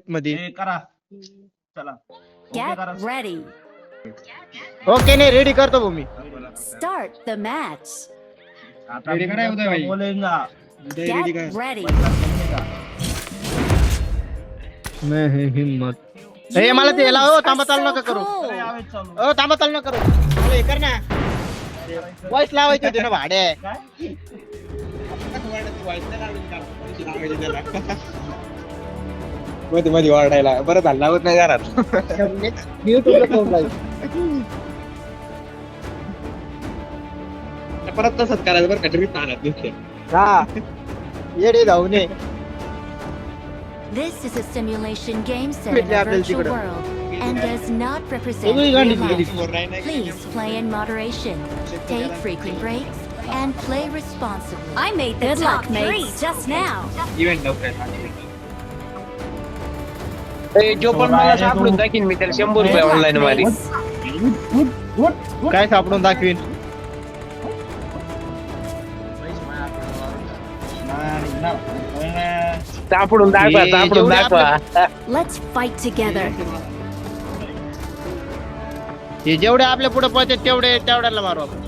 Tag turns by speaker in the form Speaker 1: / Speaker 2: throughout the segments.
Speaker 1: मध्ये
Speaker 2: हे करा चला
Speaker 3: Get ready.
Speaker 1: ओके नाही रेडी करतो भाऊ मी
Speaker 3: Start the match.
Speaker 2: आता
Speaker 4: रेडी करा उदय भाई.
Speaker 2: बोलेगा
Speaker 3: Get ready.
Speaker 1: मैं है हिम्मत ए मला ते याला हो तांबा चालू नका करू
Speaker 2: चालू
Speaker 1: ओ तांबा चालू नका करू अरे, हे कर ना वॉइस लावायची होती ना भाडे
Speaker 2: काय
Speaker 4: मध्ये मध्ये वाढायला बरं झालं लावत नाही जाणार. परत तसंच करायचं बरं का ट्रिप आणत नसते.
Speaker 1: हा येडे जाऊ नये
Speaker 3: This is a simulation game set in
Speaker 1: Pidli
Speaker 3: a
Speaker 1: आपल्याला
Speaker 3: virtual
Speaker 1: तिकडं.
Speaker 3: world and does not represent
Speaker 1: सगळी
Speaker 3: real
Speaker 1: गांडी
Speaker 3: life.
Speaker 1: गेली.
Speaker 3: Please play in moderation, take frequent breaks, and play responsibly. I made the top three just now.
Speaker 4: Event लवकर जो पण मला सापडून दाखीन मी त्याला 100 रुपये ऑनलाईन मारी.
Speaker 1: काय सापडून दाखवीन
Speaker 4: सापडून दाखवा.
Speaker 3: Let's fight together.
Speaker 1: हे जेवढे आपल्या पुढे पळते तेवढ्याला मारू आपण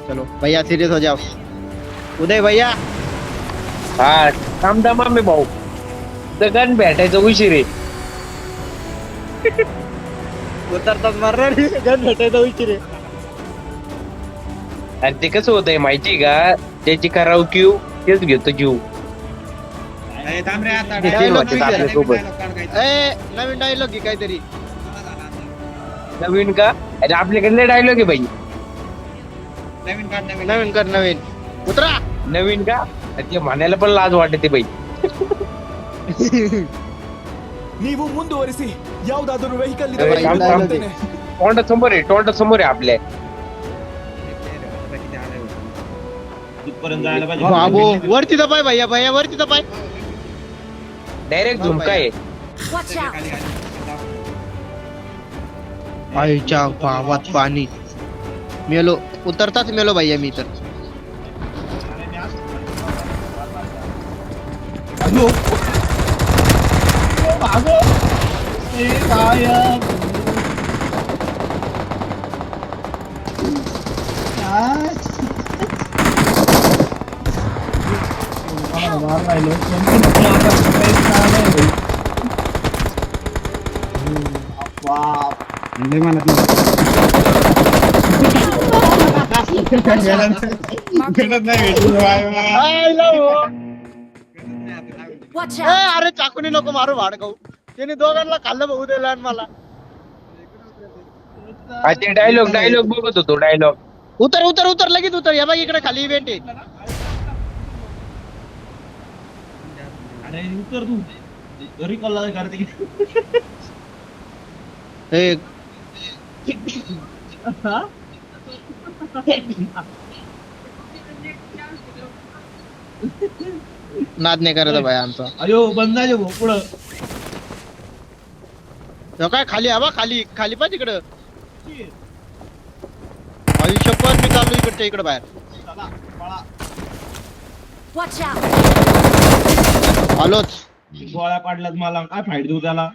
Speaker 1: चलो भैया सीरियस हो जाओ उदय भैया
Speaker 4: हा थांबदा मामे भाऊ गण भेटायचं उशीर आहे.
Speaker 1: उतरतात मारणार गण भेटायचा विचार आहे
Speaker 4: आणि ते कसं होतंय माहिती का त्याची कराव क्यू तेच घेतो जीव.
Speaker 1: नवीन डायलॉग घे काहीतरी
Speaker 4: नवीन का अरे आपल्याकडले डायलॉग आहे बाई.
Speaker 1: नवीन कर नवीन उतरा
Speaker 4: नवीन का ते म्हणायला पण लाज वाटते बाई.
Speaker 5: ನೀವು ಮುಂದುವರಿಸಿ ಯಾವುದಾದರೂ ವೆಹಿಕಲ್
Speaker 1: ಇದೆ
Speaker 4: तोंड समोर आहे आपल्या.
Speaker 2: तिथपर्यंत जायला
Speaker 1: बाबो
Speaker 2: पाहिजे
Speaker 1: वरती दबाय भैया भैया वरती दबाय
Speaker 4: डायरेक्ट झुमका आहे.
Speaker 3: Watch out.
Speaker 1: आईच्या भावात पाणी मेलो उतरताच मेलो भैया मी तर
Speaker 3: Watch
Speaker 1: ए,
Speaker 3: out.
Speaker 1: अरे चाकूने नको मारू भाड खाऊ त्याने दोघांना खाल्लं भाऊ दिला आणि मला
Speaker 4: हा, ते डायलॉग बघत होतो डायलॉग.
Speaker 1: उतर उतर उतर लगेच उतर या बाई इकडे खाली इव्हेंट आहे
Speaker 2: अरे उतर तू घरी कॉल करते
Speaker 1: ए, नाद नाही करायचा भाई आमचा
Speaker 2: अयो बंद आहे भाऊ पुढं
Speaker 1: ह्यो काय खाली हवा खाली खाली पाय तिकडं आयुष्य पण मी चाललो इकडच्या इकडे बाहेर
Speaker 2: चला पळा
Speaker 3: Watch out.
Speaker 1: आलोच
Speaker 2: गोळ्या पाडल्यात मला काय फाईट देऊ त्याला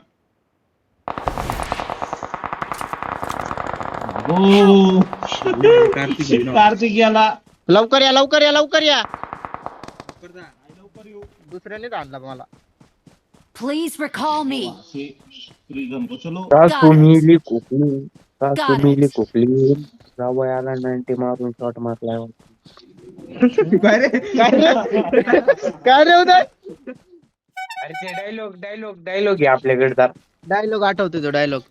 Speaker 2: हो कार्तिक याला
Speaker 1: लवकर या लवकर या लवकर या
Speaker 2: लवकर येऊ
Speaker 1: दुसऱ्यानेच आणला मला
Speaker 3: Please recall me.
Speaker 2: श्रीगम को चलो
Speaker 4: मिली कुकली जावयाला 90 मारून शॉट मारलाय.
Speaker 1: काय रे उदय
Speaker 4: अरे ते डायलॉग आहे आपल्याकडे तर.
Speaker 1: डायलॉग आठवतो तो डायलॉग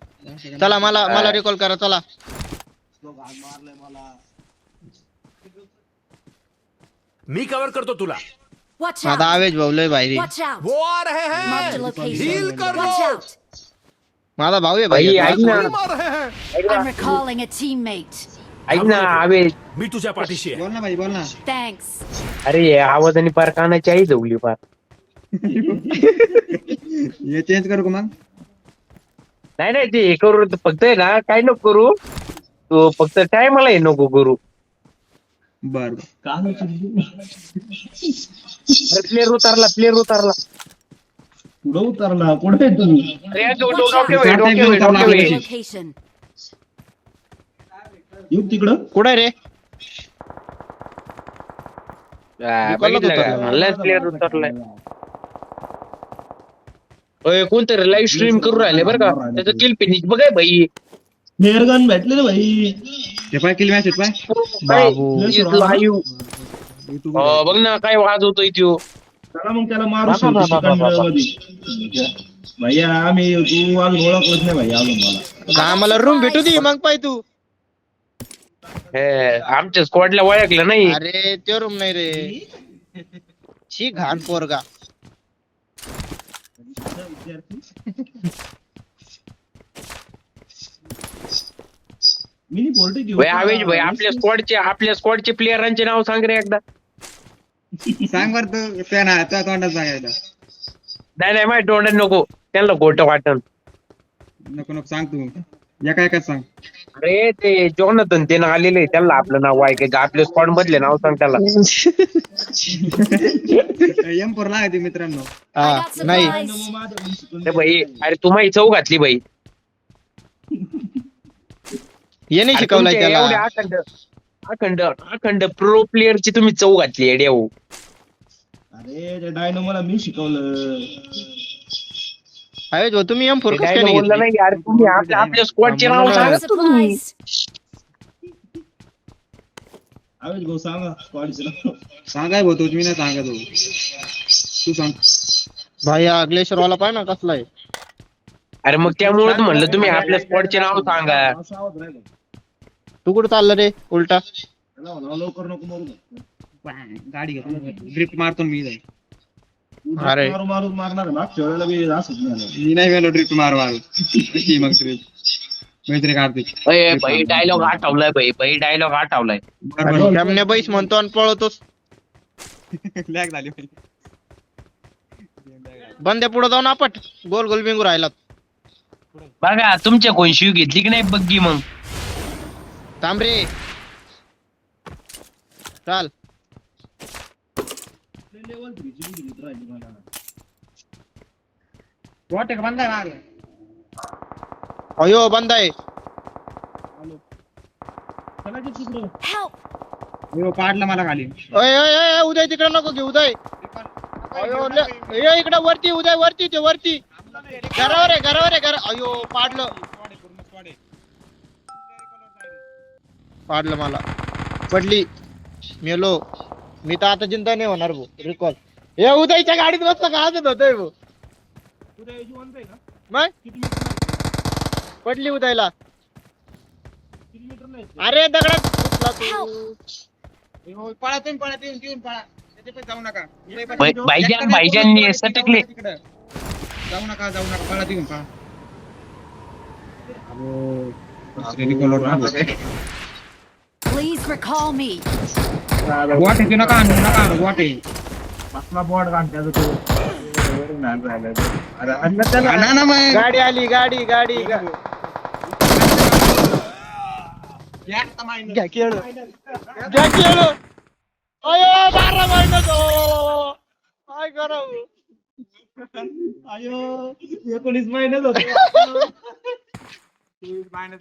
Speaker 1: चला मला रिकॉल करा चला
Speaker 2: मारलंय मला
Speaker 5: मी कव्हर करतो तुला.
Speaker 3: Watch
Speaker 1: माझा
Speaker 3: out.
Speaker 1: आवेश भाऊ लय भाई
Speaker 3: Watch out.
Speaker 5: वो आ रहे
Speaker 3: Mark the
Speaker 5: हैं.
Speaker 3: location.
Speaker 5: हील कर
Speaker 3: Watch
Speaker 5: लो.
Speaker 3: out.
Speaker 1: माझा भाऊ आहे
Speaker 4: भाई
Speaker 1: भाई
Speaker 4: ऐक ना
Speaker 5: गोळी मार रहे हैं.
Speaker 3: I'm recalling a teammate.
Speaker 4: ऐक ना आवेश.
Speaker 5: मी तुझ्या पाठीशी आहे.
Speaker 4: बोल ना भाई बोल ना.
Speaker 3: Thanks.
Speaker 4: अरे हे आवाजाने पार कानाची आई जवली पार.
Speaker 6: हे चेंज करू का मग?
Speaker 4: नाही ते हे करू फक्त आहे ना काय नको करू तू फक्त टायमाला हे नको करू.
Speaker 6: बर
Speaker 4: प्लेअर उतरला
Speaker 2: पुढं उतरला कुठे आहे तुम्ही?
Speaker 4: अरे
Speaker 3: Watch out.
Speaker 4: डोके
Speaker 3: Location.
Speaker 2: येऊ तिकडं
Speaker 1: कुठे रे?
Speaker 4: बघितलं का म्हणलं प्लेअर उतरलाय. ओय, कोणतरी लाईव्ह स्ट्रीम करू राहिले बरं का, त्याचं किल फिनिश बघाय भाई.
Speaker 2: फ्लेअर गन भेटले ना भाई.
Speaker 6: ते पाय किल मॅसेज पाय
Speaker 1: बाबू
Speaker 4: लाईव्ह बघ ना काय वाजवतोय त्यो.
Speaker 2: चला मग त्याला मारू शकतो भैया. आम्ही तू अजून ओळखलंच नाही भैया अजून मला.
Speaker 1: आम्हाला रूम भेटू दे मग पाय तू.
Speaker 4: हे आमच्या स्क्वॉडला ओळखलं नाही.
Speaker 1: अरे ते रूम नाही रे. शी घाण पोरगा.
Speaker 2: मिनी पोल्ट्री घेऊ
Speaker 4: भाई आवेश भाई, आपल्या स्क्वॉडचे प्लेयरांचे नाव सांग रे एकदा.
Speaker 6: सांग बर तू त्या ना त्या तोंडात सांगायचं.
Speaker 4: नाही माझ्या तोंडात नको, त्यांना खोटं वाटन.
Speaker 6: नको नको सांग तू एका सांग.
Speaker 4: अरे ते जॉनथन ते ना आलेले, त्यांना आपलं नाव ऐकायचं. आपल्या स्क्वॉड मधले नाव सांग त्याला.
Speaker 6: M4 लागायचे मित्रांनो.
Speaker 3: I
Speaker 1: हा
Speaker 3: got
Speaker 1: नाही
Speaker 3: supplies.
Speaker 4: ते भाई, अरे तुम्हाला चव घातली भाई.
Speaker 1: याने
Speaker 4: अरे
Speaker 1: शिकवलाय
Speaker 4: तुमच्या
Speaker 1: त्याला.
Speaker 4: एवढ्या अखंड प्रो प्लेअरची तुम्ही चव घातली एड्या हो.
Speaker 2: अरे ते डायनो मला मी शिकवलं.
Speaker 1: अरे जो तुम्ही M4
Speaker 4: ते
Speaker 1: कसं
Speaker 4: काय
Speaker 1: काय नाही
Speaker 4: बोललं
Speaker 1: घेतली?
Speaker 4: नाही यार, तुम्ही आपल्या स्क्वॉडचे नाव
Speaker 1: म्हणून
Speaker 4: सांगा तुम्ही.
Speaker 3: Supplies.
Speaker 2: आवेश भाऊ सांगा स्क्वॉडचं नाव.
Speaker 6: सांगाय भाऊ तू, मी नाही सांगत भाऊ. तू सांग.
Speaker 1: भाई अग्लेश्वर वाला पाय ना कसला आहे.
Speaker 4: अरे मग त्यामुळेच म्हणलं तुम्ही आपल्या स्क्वॉडचे नाव सांगा.
Speaker 2: सावध राहिलं.
Speaker 1: तू कुठं चालला रे उलटा?
Speaker 2: त्याला म्हणावं लवकर नको मारू.
Speaker 6: गाडी घेतो ड्रिफ्ट मारतो मी जाईल.
Speaker 1: अरे.
Speaker 2: मारू मारणार आहे. मागच्या वेळेला बी असंच झालं.
Speaker 6: मी नाही गेलो ड्रिफ्ट मारू मग तरी मैत्री कार्तिक.
Speaker 4: भाई डायलॉग आठवलाय भाई डायलॉग आठवलाय.
Speaker 6: बरोबर
Speaker 1: त्यामने बैस म्हणतो आणि पळतोस.
Speaker 6: लॅग झाली.
Speaker 1: बंद्या पुढे जाऊन आपट गोल गोल बिंगू राहिला.
Speaker 4: बघा तुमच्या कोण शिव घेतली की नाही बग्गी मग.
Speaker 1: थांब रे. चाल.
Speaker 2: लेवल 3 ची बी घेत राहिली मला.
Speaker 6: वाटे का बंदा मार.
Speaker 1: अयो बंद आहे.
Speaker 2: चला की तिकडं.
Speaker 3: Help.
Speaker 6: हो पाडला मला खाली.
Speaker 1: अय अय अय उदय तिकडे नको घेऊ उदय. अयो ये इकडे वरती उदय वरती ते वरती. घरावर आहे घर. अयो पाडलं मला. पडली मेलो. मी तर आता चिंता नाही होणार भाऊ. रिकॉल हे उदयच्या गाडीत बसला का हसत होतोय भाऊ.
Speaker 2: उद्या जिवंत आहे का?
Speaker 1: मग
Speaker 2: किती मीटर
Speaker 1: पडली उदयला.
Speaker 2: किती मीटर नाही?
Speaker 1: अरे दगडात घुसला तू.
Speaker 6: पळा तुम्ही पळा येऊन पळा. त्याचे पण जाऊ नका.
Speaker 4: भाईजान सटकले.
Speaker 6: जाऊ नका पळा येऊन पळा.
Speaker 3: Please recall me.
Speaker 6: वाटे की नका आणू वाटे.
Speaker 2: आपला बोर्ड घाल त्याचं तो. अरे अन्न त्याला
Speaker 6: आणा ना मग.
Speaker 1: गाडी आली गाडी घ्या खेळ. अयो 12 महिन्यात काय करावं.
Speaker 2: आयो 19 महिन्यात होतो.
Speaker 6: 19 महिन्यात